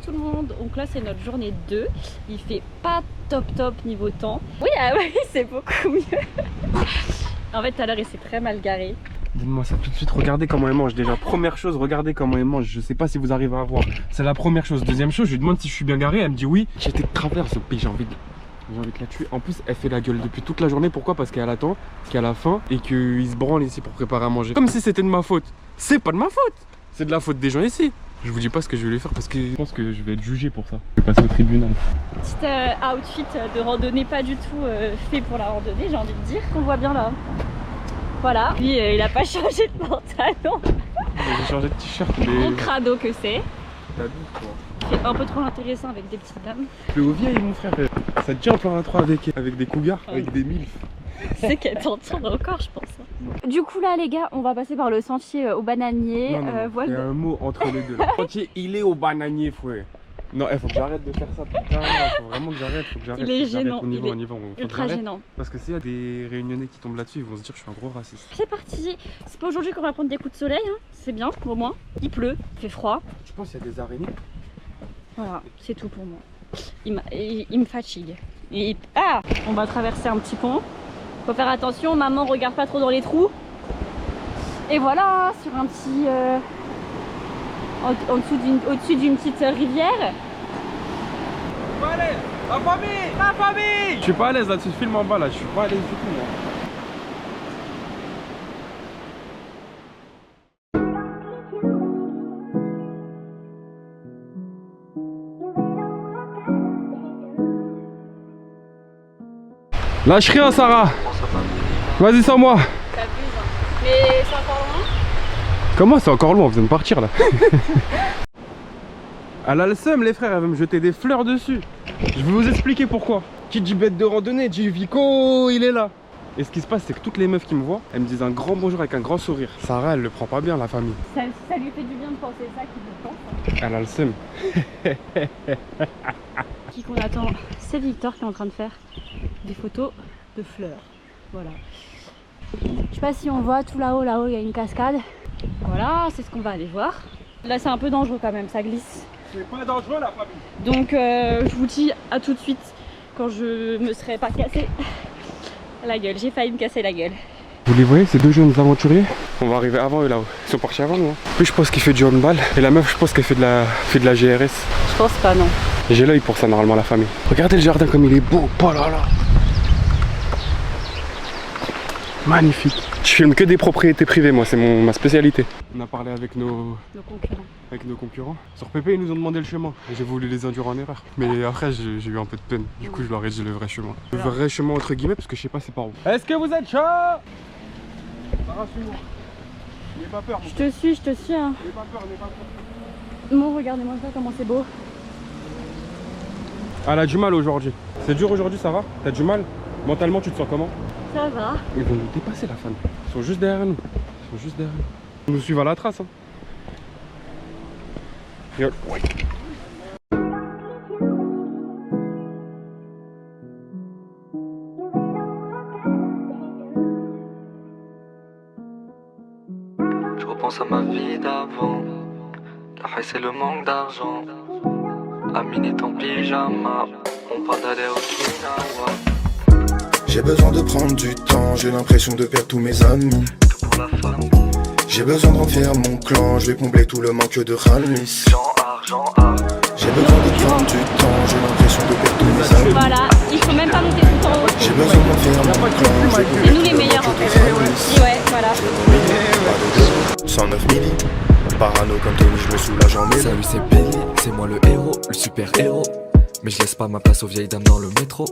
tout le monde. Donc là c'est notre journée 2. Il fait pas top niveau temps. Oui, ah oui, c'est beaucoup mieux. En fait tout à l'heure il s'est très mal garé. Dites-moi ça tout de suite, regardez comment elle mange. Déjà, première chose, regardez comment elle mange. Je sais pas si vous arrivez à voir. C'est la première chose. Deuxième chose, je lui demande si je suis bien garé. Elle me dit oui. J'étais de travers ce pays, j'ai envie de la tuer. En plus, elle fait la gueule depuis toute la journée. Pourquoi? Parce qu'elle attend, qu'elle a faim et qu'il se branle ici pour préparer à manger. Comme si c'était de ma faute. C'est pas de ma faute. C'est de la faute des gens ici. Je vous dis pas ce que je vais lui faire parce que je pense que je vais être jugé pour ça. Je vais passer au tribunal. Petit outfit de randonnée pas du tout fait pour la randonnée, j'ai envie de dire. Qu'on voit bien là. Voilà, lui il a pas changé de pantalon. J'ai changé de t-shirt mais... Gros crado que c'est. T'as vu quoi? C'est un peu trop intéressant avec des petites dames. Je vais au vieil mon frère. Ça te tient en plan 3 avec des cougars, avec des milfs. C'est qu'elle t'entend encore je pense. Du coup là les gars, on va passer par le sentier au bananier. Non, il y a un mot entre les deux. Le sentier il est au bananier frère. Non, il faut que j'arrête de faire ça putain, faut vraiment que j'arrête, Il est gênant, on y va, ultra gênant. Parce que s'il y a des réunionnais qui tombent là-dessus, ils vont se dire que je suis un gros raciste. C'est parti, c'est pas aujourd'hui qu'on va prendre des coups de soleil, hein. C'est bien au moins. Il pleut, il fait froid. Je pense qu'il y a des araignées. Voilà, c'est tout pour moi. Il me fatigue. Ah, on va traverser un petit pont. Faut faire attention, maman regarde pas trop dans les trous. Et voilà, sur un petit... au-dessus d'une petite rivière. Je suis pas à l'aise. La famille. Je suis pas à l'aise là, tu filmes en bas là, je suis pas à l'aise du tout moi. Lâche rien Sarah. Vas-y sans moi. T'abuses, hein. Mais c'est encore loin. Comment c'est encore loin? On vient de partir là. Elle a le seum les frères, elle va me jeter des fleurs dessus. Je vais vous expliquer pourquoi. Qui dit bête de randonnée dit Vico, il est là. Et ce qui se passe c'est que toutes les meufs qui me voient, elles me disent un grand bonjour avec un grand sourire. Sarah elle le prend pas bien la famille. Ça lui fait du bien de penser ça qu'il le pense. Elle a le seum. Qui qu'on attend, c'est Victor qui est en train de faire des photos de fleurs. Voilà. Je sais pas si on voit tout là-haut, il y a une cascade. Voilà, c'est ce qu'on va aller voir. Là c'est un peu dangereux quand même, ça glisse. C'est pas dangereux la famille. Donc je vous dis à tout de suite quand je me serai pas cassé la gueule. J'ai failli me casser la gueule. Vous les voyez ces deux jeunes aventuriers? On va arriver avant eux là-haut. Ils sont partis avant nous. Lui je pense qu'il fait du handball et la meuf je pense qu'elle fait de la GRS. Je pense pas non. J'ai l'œil pour ça normalement la famille. Regardez le jardin comme il est beau. Oh là là. Magnifique. Je filme que des propriétés privées moi, c'est ma spécialité. On a parlé avec nos concurrents. Sur PP ils nous ont demandé le chemin. J'ai voulu les induire en erreur. Mais après j'ai eu un peu de peine. Du coup je leur ai dit le vrai chemin. Le vrai chemin entre guillemets parce que je sais pas c'est par où. Est-ce que vous êtes chaud? Sarah, suis-moi. N'aie pas peur. Je te suis hein. N'aie pas peur, n'aie pas peur. Bon, regardez-moi ça, comment c'est beau. Elle a du mal aujourd'hui. C'est dur aujourd'hui Sarah? T'as du mal? Mentalement tu te sens comment? Ça va. Ils vont nous dépasser la femme. Ils sont juste derrière nous. Ils nous suivent à la trace. Hein. Yo. Ouais. Je repense à ma vie d'avant. La haine c'est le manque d'argent. Amine est en pyjama. On parle d'aller au Okinawa. J'ai besoin de prendre du temps, j'ai l'impression de perdre tous mes amis. Tout pour la famille. J'ai besoin de remplir mon clan, je vais combler tout le manque de Ralmis. Jean Art. J'ai besoin de prendre du temps, j'ai l'impression de perdre tous mes amis. Voilà, il faut même pas monter tout en haut. J'ai besoin de remplir mon clan, je vais C'est nous les meilleurs en fait. Ouais, voilà. 109 milli, parano comme Tony, je me soulage en mêlée. Salut c'est Billy, c'est moi le héros, le super héros. Mais je laisse pas ma place aux vieilles dames dans le métro.